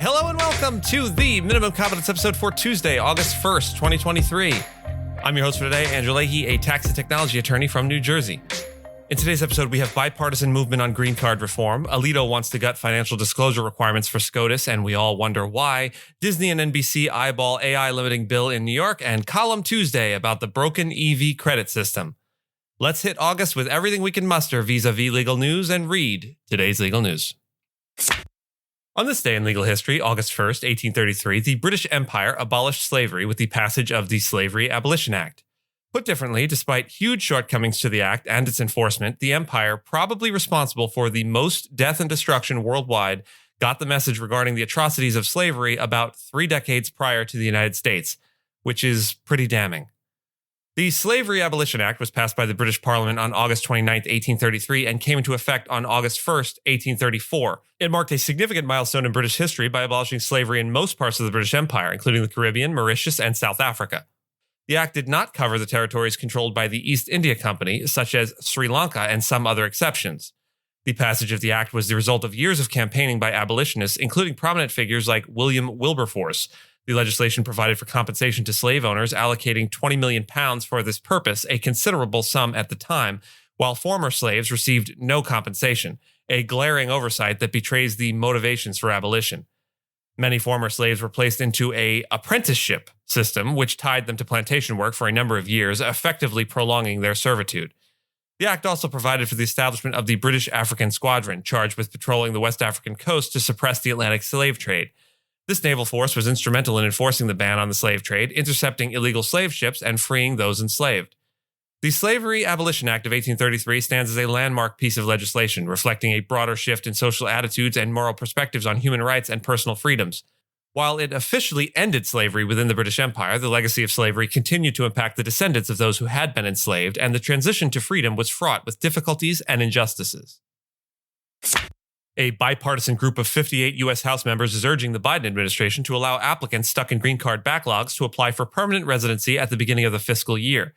Hello and welcome to the Minimum Competence episode for Tuesday, August 1st, 2023. I'm your host for today, Andrew Leahy, a tax and technology attorney from New Jersey. In today's episode, we have bipartisan movement on green card reform. Alito wants to gut financial disclosure requirements for SCOTUS, and we all wonder why. Disney and NBC eyeball AI limiting bill in New York, and Column Tuesday about the broken EV credit system. Let's hit August with everything we can muster vis-a-vis legal news and read today's legal news. On this day in legal history, August 1st, 1833, the British Empire abolished slavery with the passage of the Slavery Abolition Act. Put differently, despite huge shortcomings to the act and its enforcement, the empire, probably responsible for the most death and destruction worldwide, got the message regarding the atrocities of slavery about 3 decades prior to the United States, which is pretty damning. The Slavery Abolition Act was passed by the British Parliament on August 29, 1833, and came into effect on August 1, 1834. It marked a significant milestone in British history by abolishing slavery in most parts of the British Empire, including the Caribbean, Mauritius, and South Africa. The act did not cover the territories controlled by the East India Company, such as Sri Lanka and some other exceptions. The passage of the act was the result of years of campaigning by abolitionists, including prominent figures like William Wilberforce. The legislation provided for compensation to slave owners, allocating £20 million for this purpose, a considerable sum at the time, while former slaves received no compensation, a glaring oversight that betrays the motivations for abolition. Many former slaves were placed into an apprenticeship system, which tied them to plantation work for a number of years, effectively prolonging their servitude. The act also provided for the establishment of the British African Squadron, charged with patrolling the West African coast to suppress the Atlantic slave trade. This naval force was instrumental in enforcing the ban on the slave trade, intercepting illegal slave ships, and freeing those enslaved. The Slavery Abolition Act of 1833 stands as a landmark piece of legislation, reflecting a broader shift in social attitudes and moral perspectives on human rights and personal freedoms. While it officially ended slavery within the British Empire, the legacy of slavery continued to impact the descendants of those who had been enslaved, and the transition to freedom was fraught with difficulties and injustices. A bipartisan group of 58 U.S. House members is urging the Biden administration to allow applicants stuck in green card backlogs to apply for permanent residency at the beginning of the fiscal year.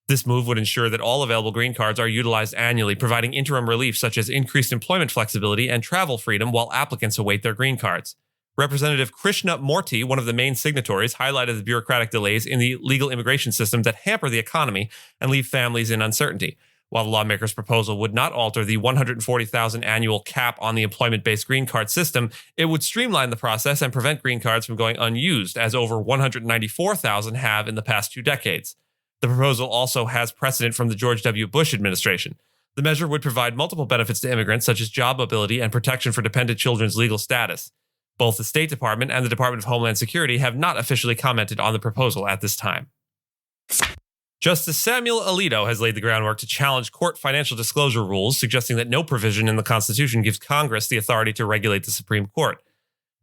This move would ensure that all available green cards are utilized annually, providing interim relief such as increased employment flexibility and travel freedom while applicants await their green cards. Representative Krishna Morty, one of the main signatories, highlighted the bureaucratic delays in the legal immigration system that hamper the economy and leave families in uncertainty. While the lawmakers' proposal would not alter the $140,000 annual cap on the employment-based green card system, it would streamline the process and prevent green cards from going unused, as over 194,000 have in the past 2 decades. The proposal also has precedent from the George W. Bush administration. The measure would provide multiple benefits to immigrants, such as job mobility and protection for dependent children's legal status. Both the State Department and the Department of Homeland Security have not officially commented on the proposal at this time. Justice Samuel Alito has laid the groundwork to challenge court financial disclosure rules, suggesting that no provision in the Constitution gives Congress the authority to regulate the Supreme Court.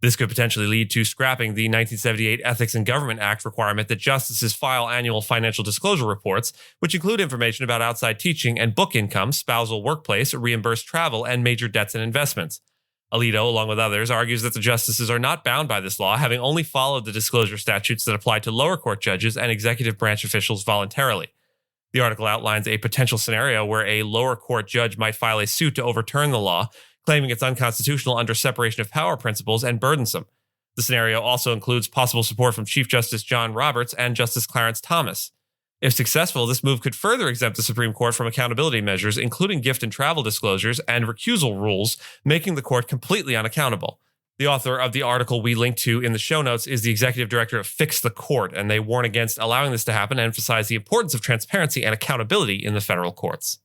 This could potentially lead to scrapping the 1978 Ethics in Government Act requirement that justices file annual financial disclosure reports, which include information about outside teaching and book income, spousal workplace, reimbursed travel, and major debts and investments. Alito, along with others, argues that the justices are not bound by this law, having only followed the disclosure statutes that apply to lower court judges and executive branch officials voluntarily. The article outlines a potential scenario where a lower court judge might file a suit to overturn the law, claiming it's unconstitutional under separation of power principles and burdensome. The scenario also includes possible support from Chief Justice John Roberts and Justice Clarence Thomas. If successful, this move could further exempt the Supreme Court from accountability measures, including gift and travel disclosures and recusal rules, making the court completely unaccountable. The author of the article we link to in the show notes is the executive director of Fix the Court, and they warn against allowing this to happen and emphasize the importance of transparency and accountability in the federal courts.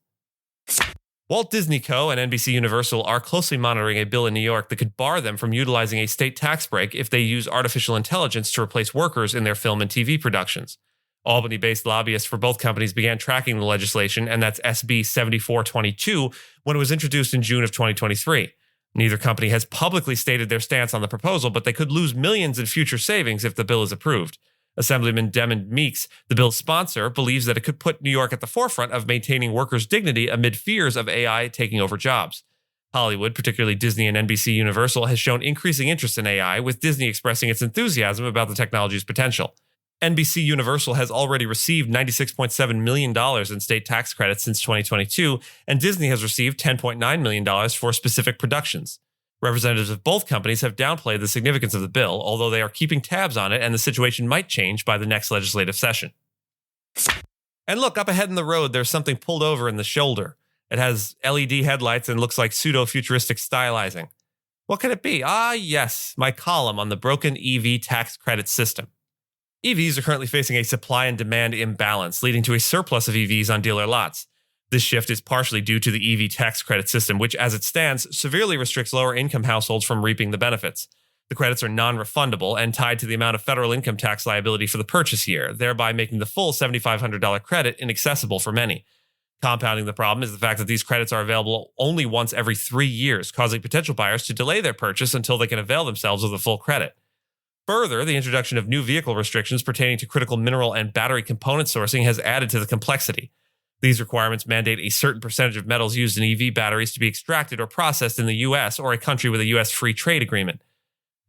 Walt Disney Co. and NBC Universal are closely monitoring a bill in New York that could bar them from utilizing a state tax break if they use artificial intelligence to replace workers in their film and TV productions. Albany-based lobbyists for both companies began tracking the legislation, and that's SB 7422, when it was introduced in June of 2023. Neither company has publicly stated their stance on the proposal, but they could lose millions in future savings if the bill is approved. Assemblyman Demond Meeks, the bill's sponsor, believes that it could put New York at the forefront of maintaining workers' dignity amid fears of AI taking over jobs. Hollywood, particularly Disney and NBC Universal, has shown increasing interest in AI, with Disney expressing its enthusiasm about the technology's potential. NBC Universal has already received $96.7 million in state tax credits since 2022, and Disney has received $10.9 million for specific productions. Representatives of both companies have downplayed the significance of the bill, although they are keeping tabs on it and the situation might change by the next legislative session. And look, up ahead in the road, there's something pulled over in the shoulder. It has LED headlights and looks like pseudo-futuristic stylizing. What could it be? Ah, yes, my column on the broken EV tax credit system. EVs are currently facing a supply and demand imbalance, leading to a surplus of EVs on dealer lots. This shift is partially due to the EV tax credit system, which, as it stands, severely restricts lower-income households from reaping the benefits. The credits are non-refundable and tied to the amount of federal income tax liability for the purchase year, thereby making the full $7,500 credit inaccessible for many. Compounding the problem is the fact that these credits are available only once every 3 years, causing potential buyers to delay their purchase until they can avail themselves of the full credit. Further, the introduction of new vehicle restrictions pertaining to critical mineral and battery component sourcing has added to the complexity. These requirements mandate a certain percentage of metals used in EV batteries to be extracted or processed in the U.S. or a country with a U.S. free trade agreement.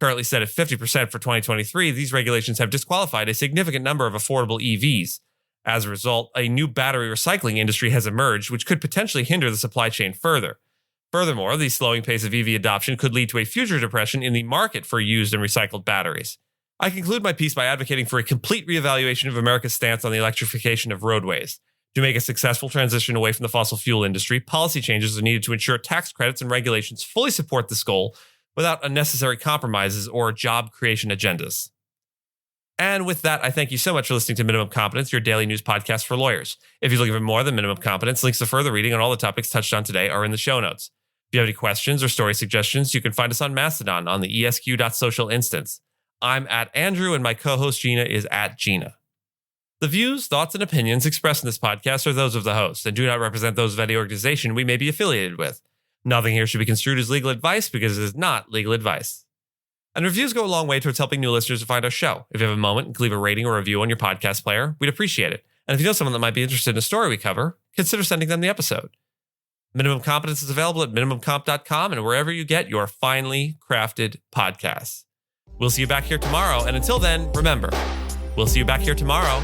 Currently set at 50% for 2023, these regulations have disqualified a significant number of affordable EVs. As a result, a new battery recycling industry has emerged, which could potentially hinder the supply chain further. Furthermore, the slowing pace of EV adoption could lead to a future depression in the market for used and recycled batteries. I conclude my piece by advocating for a complete reevaluation of America's stance on the electrification of roadways. To make a successful transition away from the fossil fuel industry, policy changes are needed to ensure tax credits and regulations fully support this goal without unnecessary compromises or job creation agendas. And with that, I thank you so much for listening to Minimum Competence, your daily news podcast for lawyers. If you're looking for more than Minimum Competence, links to further reading on all the topics touched on today are in the show notes. If you have any questions or story suggestions, you can find us on Mastodon on the esq.social instance. I'm at Andrew, and my co-host Gina is at Gina. The views, thoughts, and opinions expressed in this podcast are those of the host and do not represent those of any organization we may be affiliated with. Nothing here should be construed as legal advice because it is not legal advice. And reviews go a long way towards helping new listeners to find our show. If you have a moment and can leave a rating or review on your podcast player, we'd appreciate it. And if you know someone that might be interested in a story we cover, consider sending them the episode. Minimum Competence is available at minimumcomp.com and wherever you get your finely crafted podcasts. We'll see you back here tomorrow. And until then, remember, we'll see you back here tomorrow